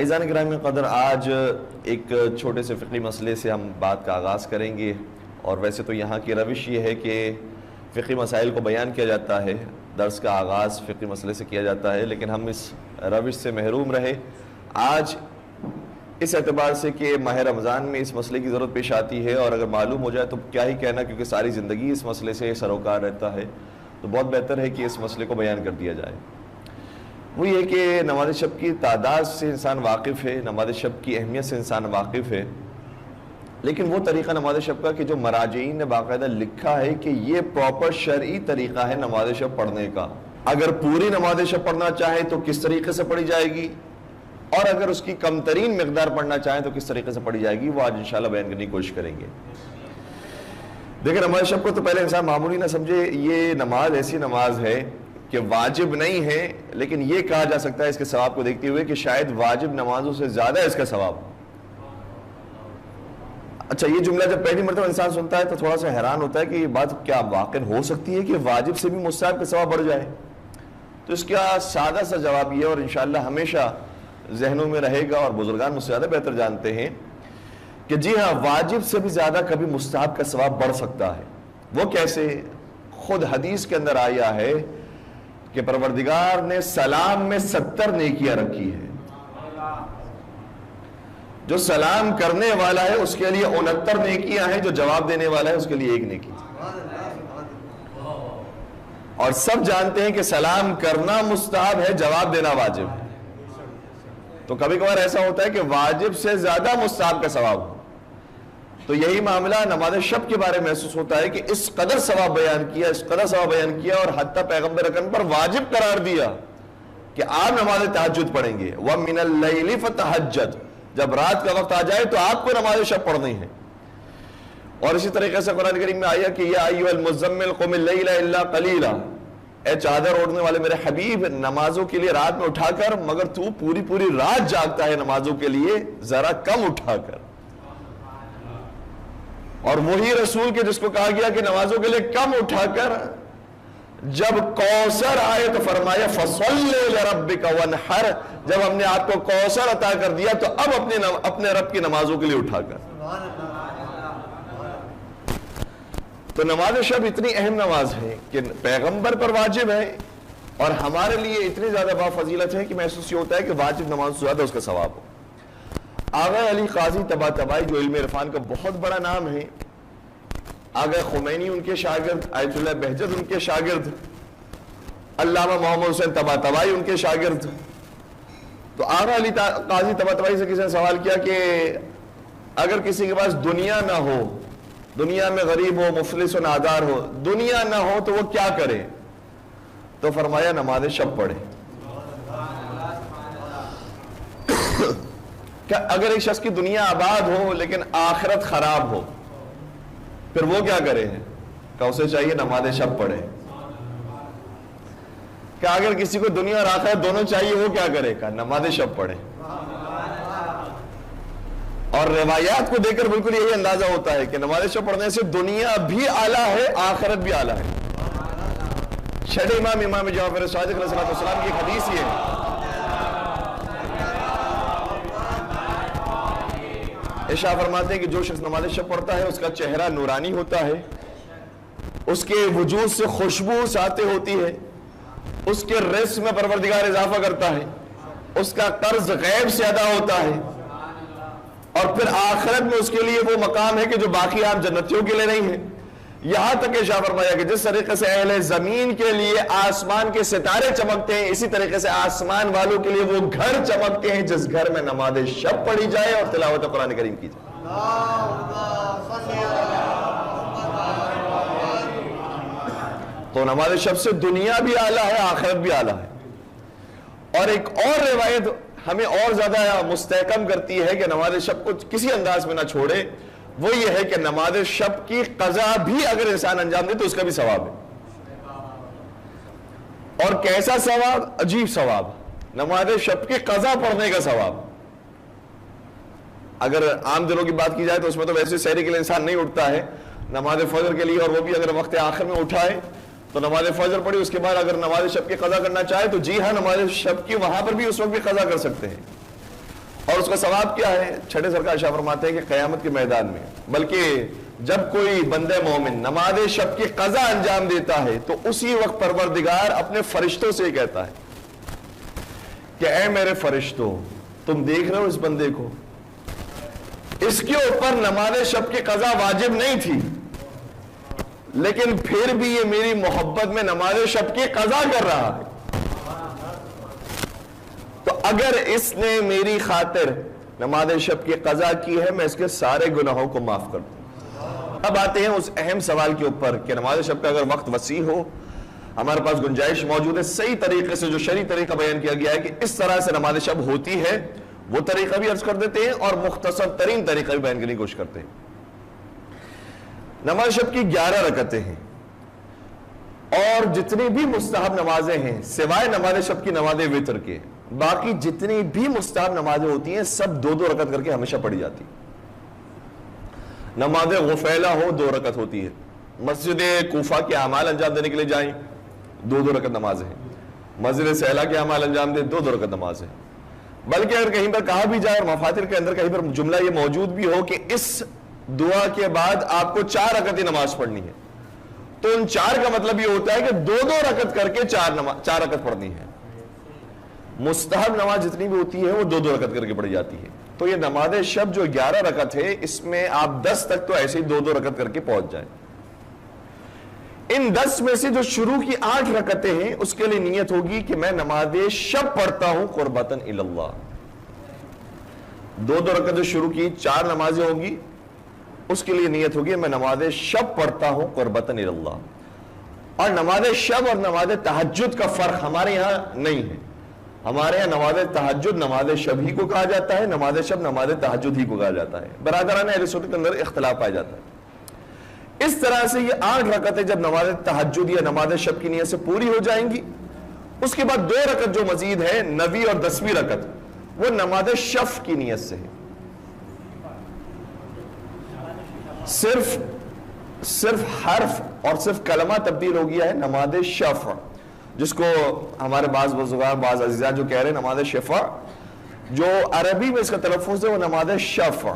عزیزان گرامی قدر، آج ایک چھوٹے سے فقہی مسئلے سے ہم بات کا آغاز کریں گے. اور ویسے تو یہاں کی روش یہ ہے کہ فقہی مسائل کو بیان کیا جاتا ہے، درس کا آغاز فقہی مسئلے سے کیا جاتا ہے، لیکن ہم اس روش سے محروم رہے. آج اس اعتبار سے کہ ماہ رمضان میں اس مسئلے کی ضرورت پیش آتی ہے، اور اگر معلوم ہو جائے تو کیا ہی کہنا، کیونکہ ساری زندگی اس مسئلے سے سروکار رہتا ہے، تو بہت بہتر ہے کہ اس مسئلے کو بیان کر دیا جائے. وہ یہ کہ نماز شب کی تعداد سے انسان واقف ہے، نماز شب کی اہمیت سے انسان واقف ہے، لیکن وہ طریقہ نماز شب کا کہ جو مراجعین نے باقاعدہ لکھا ہے کہ یہ پراپر شرعی طریقہ ہے نماز شب پڑھنے کا. اگر پوری نماز شب پڑھنا چاہے تو کس طریقے سے پڑھی جائے گی، اور اگر اس کی کم ترین مقدار پڑھنا چاہیں تو کس طریقے سے پڑھی جائے گی، وہ آج انشاءاللہ بیان کرنے کی کوشش کریں گے. دیکھیں، نماز شب کو تو پہلے انسان معمولی نہ سمجھے. یہ نماز ایسی نماز ہے کہ واجب نہیں ہے، لیکن یہ کہا جا سکتا ہے اس کے ثواب کو دیکھتے ہوئے کہ شاید واجب نمازوں سے زیادہ اس کا ثواب. اچھا، یہ جملہ جب پہلی مرتبہ انسان سنتا ہے تو تھوڑا سا حیران ہوتا ہے کہ یہ بات کیا واقع ہو سکتی ہے کہ واجب سے بھی مستحب کا ثواب بڑھ جائے. تو اس کا سادہ سا جواب یہ، اور انشاءاللہ ہمیشہ ذہنوں میں رہے گا، اور بزرگان مجھ سے زیادہ بہتر جانتے ہیں، کہ جی ہاں، واجب سے بھی زیادہ کبھی مستحب کا ثواب بڑھ سکتا ہے. وہ کیسے؟ خود حدیث کے اندر آیا ہے کہ پروردگار نے سلام میں 70 نیکیاں رکھی ہے. جو سلام کرنے والا ہے اس کے لیے 69 نیکیاں ہیں، جو جواب دینے والا ہے اس کے لیے 1 نیکی. اور سب جانتے ہیں کہ سلام کرنا مستحب ہے، جواب دینا واجب ہے. تو کبھی کبھار ایسا ہوتا ہے کہ واجب سے زیادہ مستحب کا ثواب ہو. تو یہی معاملہ نماز شب کے بارے میں محسوس ہوتا ہے کہ اس قدر ثواب بیان کیا، اس قدر ثواب بیان کیا، اور حتیٰ پیغمبر اکرم پر واجب قرار دیا کہ آپ نماز تہجد پڑھیں گے. وَمِنَ اللَّيْلِ فَتَہَجَّدْ، جب رات کا وقت آ جائے تو آپ کو نماز شب پڑھنی ہے. اور اسی طریقے سے قرآن کریم میں آیا کہ یا ایھا المزمل قم اللیل الا قلیلا، اے چادر اوڑھنے والے میرے حبیب، نمازوں کے لیے رات میں اٹھا کر، مگر تو پوری پوری رات جاگتا ہے نمازوں کے لیے، ذرا کم اٹھا کر. اور وہی رسول کے جس کو کہا گیا کہ نمازوں کے لیے کم اٹھا کر، جب کوثر آئے تو فرمایا فَصَلِّ لِرَبِّكَ وَانْحَرْ، جب ہم نے آپ کو کوثر عطا کر دیا تو اب اپنے رب کی نمازوں کے لیے اٹھا کر. تو نماز شب اتنی اہم نماز ہے کہ پیغمبر پر واجب ہے، اور ہمارے لیے اتنی زیادہ بافضیلت ہے کہ محسوس یہ ہوتا ہے کہ واجب نماز سے زیادہ اس کا ثواب ہو. آغا علی قاضی طباطبائی جو علم عرفان کا بہت بڑا نام ہے، آغا خمینی ان کے شاگرد، آیت اللہ بہجت ان کے شاگرد، علامہ محمد حسین طباطبائی ان کے شاگرد. تو آغا علی قاضی طباطبائی سے کسی نے سوال کیا کہ اگر کسی کے پاس دنیا نہ ہو، دنیا میں غریب ہو، مفلس و نادار ہو، دنیا نہ ہو تو وہ کیا کرے؟ تو فرمایا نماز شب پڑھے. کہ اگر ایک شخص کی دنیا آباد ہو لیکن آخرت خراب ہو، پھر وہ کیا کرے؟ کہ اسے چاہیے نماز شب پڑھے. کہ اگر کسی کو دنیا اور آخرت دونوں چاہیے، وہ کیا کرے؟ کہ نماز شب پڑھے. اور روایات کو دیکھ کر بالکل یہی اندازہ ہوتا ہے کہ نماز شب پڑھنے سے دنیا بھی اعلیٰ ہے، آخرت بھی اعلیٰ ہے. چھٹے امام جعفر صادق علیہ السلام کی ایک حدیث یہ ہے، ارشاد فرماتے ہیں کہ جو شخص نماز شب پڑھتا ہے اس کا چہرہ نورانی ہوتا ہے، اس کے وجود سے خوشبو ساطع ہوتی ہے، اس کے رزق میں پروردگار اضافہ کرتا ہے، اس کا قرض غیب سے ادا ہوتا ہے، اور پھر آخرت میں اس کے لیے وہ مقام ہے کہ جو باقی عام جنتیوں کے لیے نہیں ہے. یہاں تک کہ شاہ فرمایا کہ جس طریقے سے اہل زمین کے لیے آسمان کے ستارے چمکتے ہیں، اسی طریقے سے آسمان والوں کے لیے وہ گھر چمکتے ہیں جس گھر میں نماز شب پڑھی جائے اور تلاوت قرآن کریم کی جائے. تو نماز شب سے دنیا بھی اعلیٰ ہے، آخرت بھی اعلیٰ ہے. اور ایک اور روایت ہمیں اور زیادہ مستحکم کرتی ہے کہ نماز شب کو کسی انداز میں نہ چھوڑے. وہ یہ ہے کہ نماز شب کی قضا بھی اگر انسان انجام دے تو اس کا بھی ثواب ہے. اور کیسا ثواب؟ عجیب ثواب. نماز شب کی قضا پڑھنے کا ثواب. اگر عام دنوں کی بات کی جائے تو اس میں تو ویسے سحری کے لیے انسان نہیں اٹھتا ہے، نماز فجر کے لیے، اور وہ بھی اگر وقت آخر میں اٹھائے تو نماز فجر پڑھی، اس کے بعد اگر نماز شب کی قضا کرنا چاہے تو جی ہاں، نماز شب کی وہاں پر بھی اس وقت بھی قضا کر سکتے ہیں. اور اس کا ثواب کیا ہے؟ چھٹے سرکار ارشاد فرماتے ہیں کہ قیامت کے میدان میں، بلکہ جب کوئی بندہ مومن نماز شب کی قضا انجام دیتا ہے تو اسی وقت پروردگار اپنے فرشتوں سے کہتا ہے کہ اے میرے فرشتوں، تم دیکھ رہے ہو اس بندے کو، اس کے اوپر نماز شب کی قضا واجب نہیں تھی، لیکن پھر بھی یہ میری محبت میں نماز شب کی قضا کر رہا ہے، تو اگر اس نے میری خاطر نماز شب کی قضا کی ہے، میں اس کے سارے گناہوں کو معاف کر دوں۔ اب آتے ہیں اس اہم سوال کے اوپر کہ نماز شب کا اگر وقت وسیع ہو، ہمارے پاس گنجائش موجود ہے، صحیح طریقے سے جو شرعی طریقہ بیان کیا گیا ہے کہ اس طرح سے نماز شب ہوتی ہے، وہ طریقہ بھی عرض کر دیتے ہیں اور مختصر ترین طریقہ بھی بیان کرنے کی کوشش کرتے ہیں۔ نماز شب کی 11 رکعتیں ہیں، اور جتنی بھی مستحب نمازیں ہیں سوائے نماز شب کی نماز وتر کے، باقی جتنی بھی مستحب نمازیں ہوتی ہیں سب 2 رکعت کر کے ہمیشہ پڑھی جاتی۔ نماز غفیلہ ہو 2 رکعت ہوتی ہے، مسجد کوفہ کے اعمال انجام دینے کے لیے جائیں 2 رکعت نماز ہے، مسجد سیلا کے اعمال انجام دیں 2 رکعت نماز ہے، بلکہ اگر کہیں پر کہا بھی جائے اور مفاتر کے اندر کہیں پر جملہ یہ موجود بھی ہو کہ اس دعا کے بعد آپ کو 4 رکعت نماز پڑھنی ہے، تو ان 4 کا مطلب یہ ہوتا ہے کہ 2 رکعت کر کے 4 رکعت پڑھنی ہے۔ مستحب نماز جتنی بھی ہوتی ہے وہ 2 رکعت کر کے پڑھی جاتی ہے، تو یہ نماز شب جو 11 رکعت ہے اس میں آپ 10 تک تو ایسے ہی 2 رکعت کر کے پہنچ جائیں۔ ان 10 میں سے جو شروع کی 8 رکعتیں ہیں اس کے لیے نیت ہوگی کہ میں نماز شب پڑھتا ہوں قربتاً اللہ۔ 2 رکعت جو شروع کی 4 نمازیں ہوں گی اس کے لیے نیت ہوگی میں نماز شب پڑھتا ہوں قربتاً اللہ۔ اور نماز شب اور نماز تہجد کا فرق ہمارے یہاں نہیں ہے، ہمارے یہاں نماز تہجد نماز شب ہی کو کہا جاتا ہے، نماز شب نماز تہجد ہی کو کہا جاتا ہے، برادران اہل سنت کے اندر اختلاف پایا جاتا ہے۔ اس طرح سے یہ 8 رکعتیں جب نماز تہجد یا نماز شب کی نیت سے پوری ہو جائیں گی، اس کے بعد 2 رکعت جو مزید ہے 9ویں اور 10ویں رکعت وہ نماز شف کی نیت سے ہے۔ صرف حرف اور صرف کلمہ تبدیل ہو گیا ہے نماز شف، جس کو ہمارے بعض بزرگان بعض عزیزان جو کہہ رہے ہیں نماز شفع، جو عربی میں اس کا تلفظ ہے وہ نماز شفع،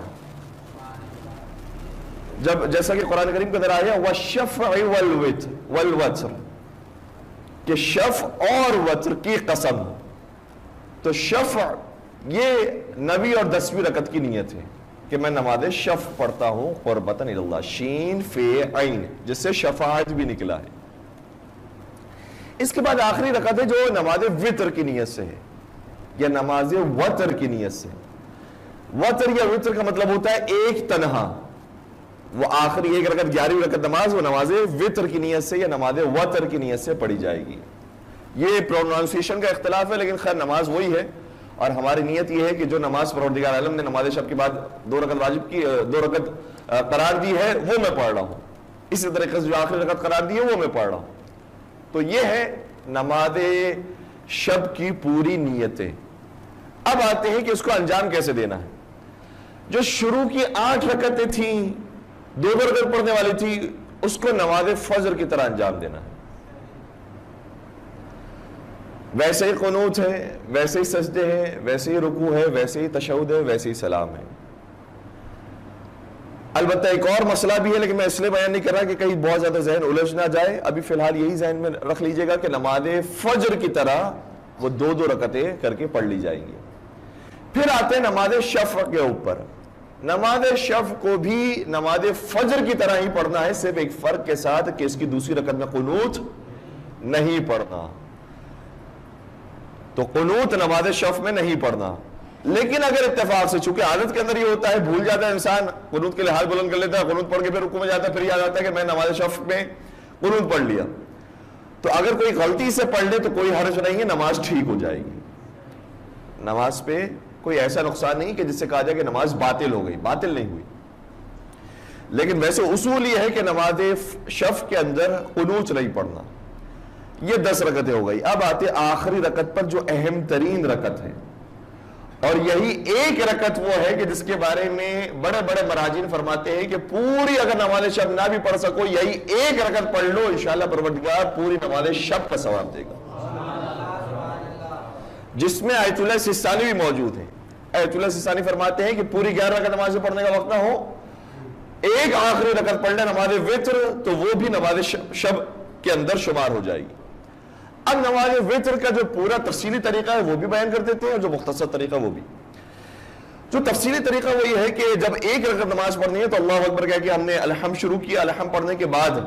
جب جیسا کہ قرآن کریم کے اندر آیا وَالشَّفْعِ وَالْوَتْرِ کہ شفع اور وتر کی قسم، تو شفع یہ 9ویں اور 10ویں رکعت کی نیت ہے کہ میں نماز شفع پڑھتا ہوں قربتاً اللہ، شین فے عین، جس سے شفاعت بھی نکلا ہے۔ اس کے بعد آخری رکعت ہے جو نماز وتر کی نیت سے ہے یا نماز وتر کی نیت سے۔ وتر یا وتر کا مطلب ہوتا ہے ایک تنہا، وہ آخری 1 رکعت 11ویں رکعت نماز وہ نماز وتر کی نیت سے یا نماز وتر کی نیت سے پڑھی جائے گی۔ یہ پروننسیشن کا اختلاف ہے لیکن خیر نماز وہی ہے، اور ہماری نیت یہ ہے کہ جو نماز پروردگار عالم نے نماز شب کے بعد 2 رکعت واجب کی 2 رکعت قرار دی ہے وہ میں پڑھ رہا ہوں، اسی طریقے سے جو آخری رکعت قرار دی ہے وہ میں پڑھ رہا ہوں۔ تو یہ ہے نماز شب کی پوری نیتیں۔ اب آتے ہیں کہ اس کو انجام کیسے دینا ہے۔ جو شروع کی 8 رکعتیں تھیں 2 رکعت پڑھنے والی تھی، اس کو نماز فجر کی طرح انجام دینا ہے، ویسے ہی قنوت ہے، ویسے ہی سجدے ہیں، ویسے ہی رکوع ہے، ویسے ہی تشہد ہے، ویسے ہی سلام ہے۔ البتہ ایک اور مسئلہ بھی ہے لیکن میں اس لیے بیان نہیں کر رہا کہ کہیں بہت زیادہ ذہن الجھ نہ جائے، ابھی فی الحال یہی ذہن میں رکھ لیجئے گا کہ نماز فجر کی طرح وہ 2 رکعتیں کر کے پڑھ لی جائیں گی۔ پھر آتے ہیں نماز شفع کے اوپر۔ نماز شفع کو بھی نماز فجر کی طرح ہی پڑھنا ہے، صرف ایک فرق کے ساتھ کہ اس کی دوسری رکعت میں قنوت نہیں پڑھنا، تو قنوت نماز شفع میں نہیں پڑھنا۔ لیکن اگر اتفاق سے، چونکہ عادت کے اندر یہ ہوتا ہے بھول جاتا ہے انسان، قنوت کے لیے ہاتھ بلند کر لیتا ہے، قنوت پڑھ کے پھر رکوع میں جاتا ہے، پھر یاد آتا ہے کہ میں نماز شفع میں قنوت پڑھ لیا، تو اگر کوئی غلطی سے پڑھ لے تو کوئی حرج نہیں ہے، نماز ٹھیک ہو جائے گی، نماز پہ کوئی ایسا نقصان نہیں کہ جس سے کہا جائے کہ نماز باطل ہو گئی، باطل نہیں ہوئی۔ لیکن ویسے اصول یہ ہے کہ نماز شفع کے اندر قنوت نہیں پڑھنا۔ یہ 10 رکعتیں ہو گئی۔ اب آتے آخری رکعت پر جو اہم ترین رکعت ہے، اور یہی 1 رکعت وہ ہے کہ جس کے بارے میں بڑے بڑے مراجعین فرماتے ہیں کہ پوری اگر نماز شب نہ بھی پڑھ سکو، یہی 1 رکعت پڑھ لو، انشاءاللہ پروردگار پوری نماز شب کا ثواب دے گا، جس میں آیت اللہ سستانی بھی موجود ہے۔ آیت اللہ سستانی فرماتے ہیں کہ پوری 11 رکعت نماز پڑھنے کا وقت نہ ہو، ایک آخری رکعت پڑھ لیں نماز وتر تو وہ بھی نماز شب کے اندر شمار ہو جائے گی۔ اب نماز وتر کا جو پورا تفصیلی طریقہ ہے وہ بھی بیان کر دیتے ہیں، اور جو مختصر طریقہ وہ بھی۔ جو تفصیلی طریقہ وہ یہ ہے کہ جب ایک رکعت نماز پڑھنی ہے تو اللہ اکبر کہہ کے ہم نے الحمد شروع کیا، الحمد پڑھنے کے بعد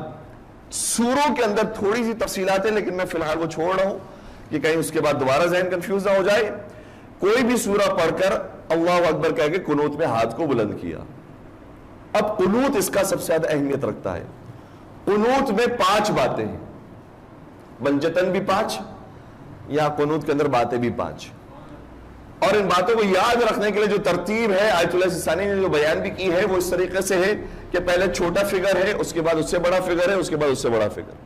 سوروں کے اندر تھوڑی سی تفصیلات ہیں، لیکن میں فی الحال وہ چھوڑ رہا ہوں کہ کہیں اس کے بعد دوبارہ ذہن کنفیوز نہ ہو جائے۔ کوئی بھی سورہ پڑھ کر اللہ اکبر کہہ کے قنوت میں ہاتھ کو بلند کیا۔ اب قنوت اس کا سب سے زیادہ اہمیت رکھتا ہے۔ قنوت میں 5 باتیں ہیں، بنجتن بھی 5، یہاں قنوت کے اندر باتیں بھی 5، اور ان باتوں کو یاد رکھنے کے لیے جو ترتیب ہے آیت اللہ سستانی نے جو بیان بھی کی ہے وہ اس طریقے سے ہے کہ پہلے چھوٹا فگر ہے، اس کے بعد اس سے بڑا فگر ہے، اس کے بعد اس سے بڑا فگر۔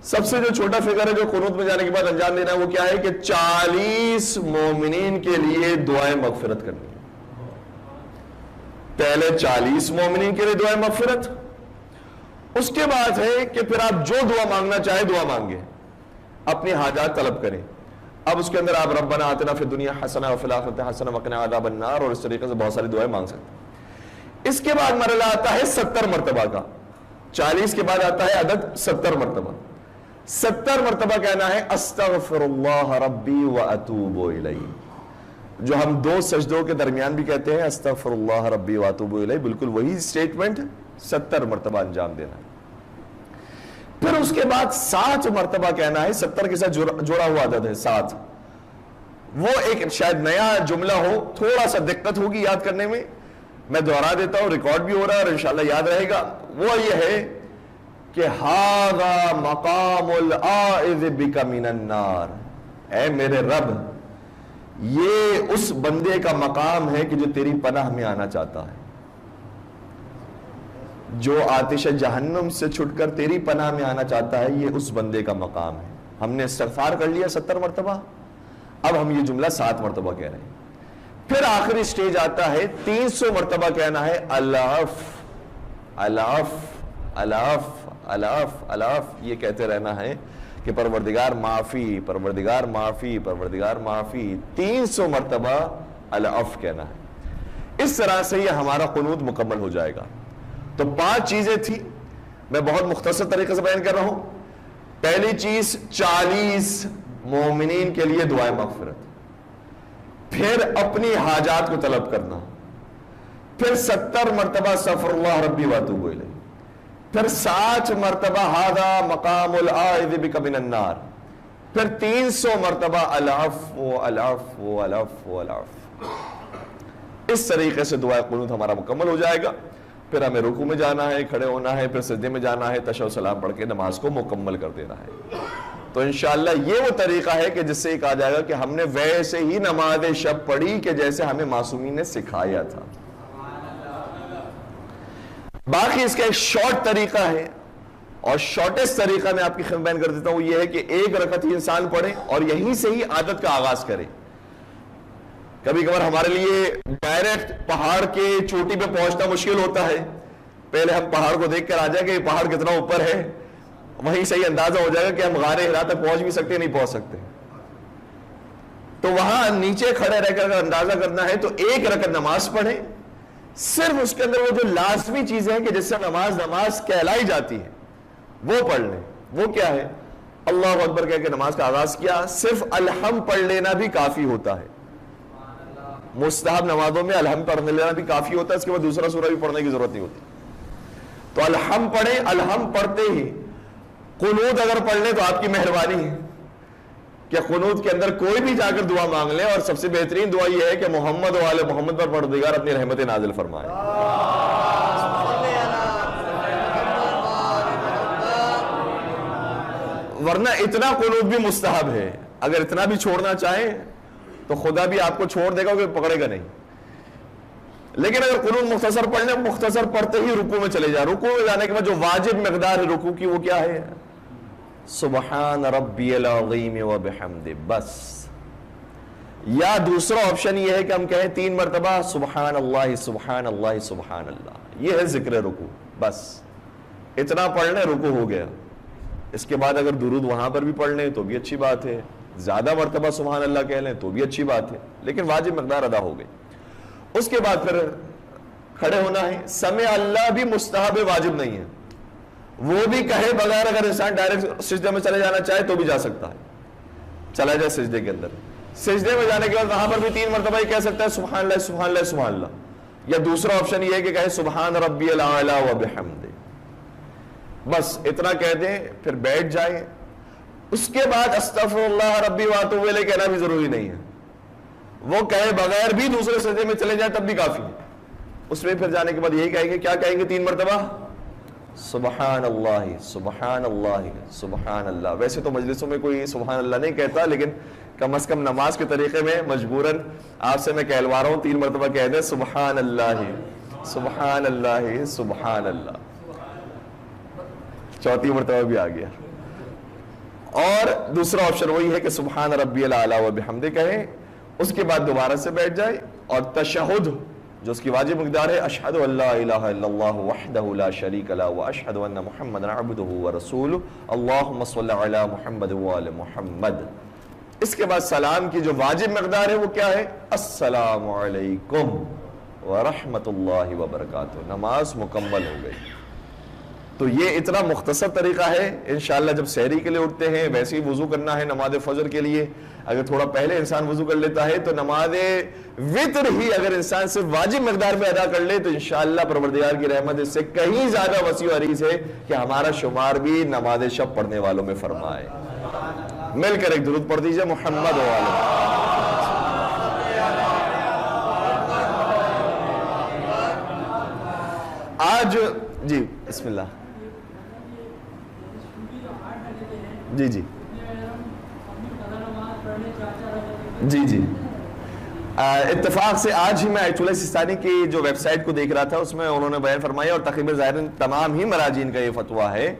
سب سے جو چھوٹا فگر ہے جو قنوت میں جانے کے بعد انجام دینا ہے وہ کیا ہے کہ 40 مومنین کے لیے دعائیں مغفرت کرنی ہے۔ پہلے 40 مومنین کے لیے دعائیں مغفرت، اس کے بعد ہے کہ پھر آپ جو دعا مانگنا چاہے دعا مانگیں، اپنی حاجات طلب کریں۔ اب اس کے اندر آپ ربنا آتنا فی الدنیا حسنہ وفی الآخرۃ حسنہ وقنا عذاب النار، اور اس طریقے سے بہت ساری دعائیں مانگ سکتے ہیں۔ اس کے بعد مرحلہ آتا ہے 70 مرتبہ کا، 40 کے بعد آتا ہے عدد 70 مرتبہ۔ 70 مرتبہ کہنا ہے استغفر اللہ ربی واتوب الیہ، جو ہم 2 سجدوں کے درمیان بھی کہتے ہیں استغفر اللہ ربی واتوب الیہ، بالکل وہی سٹیٹمنٹ 70 مرتبہ انجام دینا ہے۔ پھر اس کے بعد 7 مرتبہ کہنا ہے، 70 کے ساتھ جڑا ہوا عدد ہے 7، وہ ایک شاید نیا جملہ ہو، تھوڑا سا دقت ہوگی یاد کرنے میں، میں دہرا دیتا ہوں، ریکارڈ بھی ہو رہا ہے اور انشاءاللہ یاد رہے گا۔ وہ یہ ہے کہ ھذا مقام العائذ بک من النار، اے میرے رب یہ اس بندے کا مقام ہے کہ جو تیری پناہ میں آنا چاہتا ہے، جو آتش جہنم سے چھٹ کر تیری پناہ میں آنا چاہتا ہے، یہ اس بندے کا مقام ہے۔ ہم نے استغفار کر لیا 70 مرتبہ، اب ہم یہ جملہ 7 مرتبہ کہہ رہے ہیں۔ پھر آخری سٹیج آتا ہے 300 مرتبہ کہنا ہے الف الف الف الف الف، یہ کہتے رہنا ہے کہ پروردگار معافی پروردگار معافی پروردگار معافی، 300 مرتبہ الف کہنا ہے۔ اس طرح سے یہ ہمارا قنوت مکمل ہو جائے گا۔ تو 5 چیزیں تھی، میں بہت مختصر طریقے سے بیان کر رہا ہوں۔ پہلی چیز 40 مومنین کے لیے دعائیں مغفرت، پھر اپنی حاجات کو طلب کرنا، پھر 70 مرتبہ استغفر اللہ ربی واتوب الیہ، پھر 60 مرتبہ ھذا مقام العائذ بک من النار، پھر 300 مرتبہ العفو العفو العفو العفو۔ اس طریقے سے دعائے قنوت ہمارا مکمل ہو جائے گا۔ پھر ہمیں رکوع میں جانا ہے، کھڑے ہونا ہے، پھر سجدے میں جانا ہے، تشہد و سلام پڑھ کے نماز کو مکمل کر دینا ہے۔ تو انشاءاللہ یہ وہ طریقہ ہے کہ جس سے یہ کہا جائے گا کہ ہم نے ویسے ہی نماز شب پڑھی کہ جیسے ہمیں معصومین نے سکھایا تھا۔ باقی اس کا ایک شارٹ طریقہ ہے، اور شارٹسٹ طریقہ میں آپ کی خدمت بیان کر دیتا ہوں، وہ یہ ہے کہ ایک رکعت ہی انسان پڑھے اور یہیں سے ہی عادت کا آغاز کرے۔ کبھی کبھار ہمارے لیے ڈائریکٹ پہاڑ کے چوٹی پہ پہنچنا مشکل ہوتا ہے، پہلے ہم پہاڑ کو دیکھ کر آ جائیں کہ یہ پہاڑ کتنا اوپر ہے، وہیں سے ہی اندازہ ہو جائے گا کہ ہم غار حرا تک پہنچ بھی سکتے نہیں پہنچ سکتے۔ تو وہاں نیچے کھڑے رہ کر اگر اندازہ کرنا ہے تو ایک رکعت نماز پڑھیں، صرف اس کے اندر وہ جو لازمی چیزیں ہیں کہ جس سے نماز کہلائی جاتی ہے وہ پڑھ لیں۔ وہ کیا ہے؟ اللہ اکبر کہہ کے نماز کا آغاز کیا، صرف الحمد پڑھ لینا بھی کافی ہوتا ہے۔ مستحب نمازوں میں الحمد پڑھ لینا بھی کافی ہوتا ہے، اس کے بعد دوسرا سورہ بھی پڑھنے کی ضرورت نہیں ہوتی۔ تو الحمد پڑھیں، الحمد پڑھتے ہی قنوت اگر پڑھ لیں تو آپ کی مہربانی ہے کہ قنوت کے اندر کوئی بھی جا کر دعا مانگ لیں، اور سب سے بہترین دعا یہ ہے کہ محمد و آل محمد پر پروردگار اپنی رحمت نازل فرمائے۔ ورنہ اتنا قنوت بھی مستحب ہے، اگر اتنا بھی چھوڑنا چاہیں تو خدا بھی آپ کو چھوڑ دے گا کہ پکڑے گا نہیں۔ لیکن اگر قنوت مختصر پڑھنے، مختصر پڑھتے ہی رکوع میں چلے جائیں، رکوع میں جانے کے بعد جو واجب مقدار ہے رکوع کی وہ کیا ہے؟ سبحان ربی العظیم وبحمدہ، بس۔ یا دوسرا آپشن یہ ہے کہ ہم کہیں 3 مرتبہ سبحان اللہ سبحان اللہ سبحان اللہ، یہ ہے ذکر رکوع، بس اتنا پڑھ لیں رکوع ہو گیا۔ اس کے بعد اگر درود وہاں پر بھی پڑھ لیں تو بھی اچھی بات ہے، زیادہ مرتبہ سبحان اللہ کہہ لیں تو بھی اچھی بات ہے، لیکن واجب مقدار ادا ہو گئی۔ اس کے بعد پھر کھڑے ہونا ہے۔ سمع اللہ بھی مستحب واجب نہیں ہے، وہ بھی کہے بغیر اگر انسان ڈائریکٹ سجدے میں چلے جانا چاہے تو بھی جا سکتا ہے، چلا جائے سجدے کے اندر۔ سجدے میں جانے کے بعد وہاں پر بھی 3 مرتبہ ہی کہہ سکتا ہے سبحان اللہ سبحان اللہ سبحان اللہ، یا دوسرا آپشن یہ ہے کہ کہے سبحان ربی الاعلی و بحمدہ، بس اتنا کہہ دیں، پھر بیٹھ جائیں۔ اس کے بعد استغفر اللہ ربی واتوب الیہ کہنا بھی ضروری نہیں ہے، وہ کہے بغیر بھی دوسرے سجدے میں چلے جائیں تب بھی کافی ہے۔ اس میں پھر جانے کے بعد یہی کہیں گے، کیا کہیں گے 3 مرتبہ؟ سبحان اللہ سبحان اللہ سبحان اللہ۔ ویسے تو مجلسوں میں کوئی سبحان اللہ نہیں کہتا، لیکن کم از کم نماز کے طریقے میں مجبوراً آپ سے میں کہلوا رہا ہوں 3 مرتبہ کہہ دیں سبحان اللہ سبحان اللہ سبحان اللہ، 4تھی مرتبہ بھی آ گیا۔ اور دوسرا آپشن وہی ہے کہ سبحان ربی الاعلی و بحمدہ کہیں، اس کے بعد دوبارہ سے بیٹھ جائے، اور تشہد جو اس کی واجب مقدار ہے، اشہد ان لا الہ الا اللہ وحدہ لا شریک لہ واشہد ان محمدا عبدہ ورسولہ اللہم صل علی محمد وآل محمد۔ اس کے بعد سلام کی جو واجب مقدار ہے وہ کیا ہے؟ السلام علیکم ورحمۃ اللہ وبرکاتہ۔ نماز مکمل ہو گئی۔ تو یہ اتنا مختصر طریقہ ہے۔ انشاءاللہ جب سحری کے لیے اٹھتے ہیں ویسے ہی وضو کرنا ہے نماز فجر کے لیے، اگر تھوڑا پہلے انسان وضو کر لیتا ہے تو نماز وطر ہی اگر انسان صرف واجب مقدار میں ادا کر لے تو انشاءاللہ پروردگار کی رحمت اس سے کہیں زیادہ وسیع و عریض ہے کہ ہمارا شمار بھی نماز شب پڑھنے والوں میں فرمائے۔ مل کر ایک درود پڑھ دیجئے محمد وآلہ۔ آج جی بسم اللہ جی جی جی جی اتفاق سے آج ہی میں آیت اللہ سستانی کی جو ویب سائٹ کو دیکھ رہا تھا، اس میں انہوں نے بیان فرمایا، اور تقریباً ظاہراً تمام ہی مراجعین کا یہ فتویٰ ہے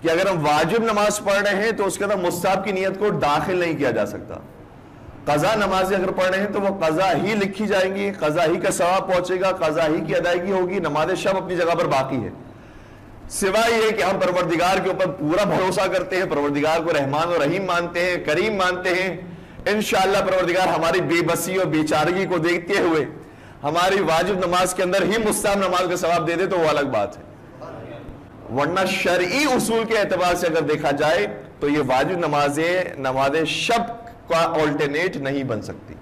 کہ اگر ہم واجب نماز پڑھ رہے ہیں تو اس کے اندر مستحب کی نیت کو داخل نہیں کیا جا سکتا۔ قضا نمازیں اگر پڑھ رہے ہیں تو وہ قضا ہی لکھی جائیں گی، قضا ہی کا ثواب پہنچے گا، قضا ہی کی ادائیگی ہوگی، نماز شب اپنی جگہ پر باقی ہے۔ سوائے یہ کہ ہم پروردگار کے اوپر پورا بھروسہ کرتے ہیں، پروردگار کو رحمان و رحیم مانتے ہیں، کریم مانتے ہیں، انشاءاللہ پروردگار ہماری بے بسی اور بیچارگی کو دیکھتے ہوئے ہماری واجب نماز کے اندر ہی مستحب نماز کا ثواب دے دے تو وہ الگ بات ہے۔ ورنہ شرعی اصول کے اعتبار سے اگر دیکھا جائے تو یہ واجب نمازیں نماز شب کا آلٹرنیٹ نہیں بن سکتی،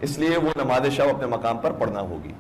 اس لیے وہ نماز شب اپنے مقام پر پڑھنا ہوگی۔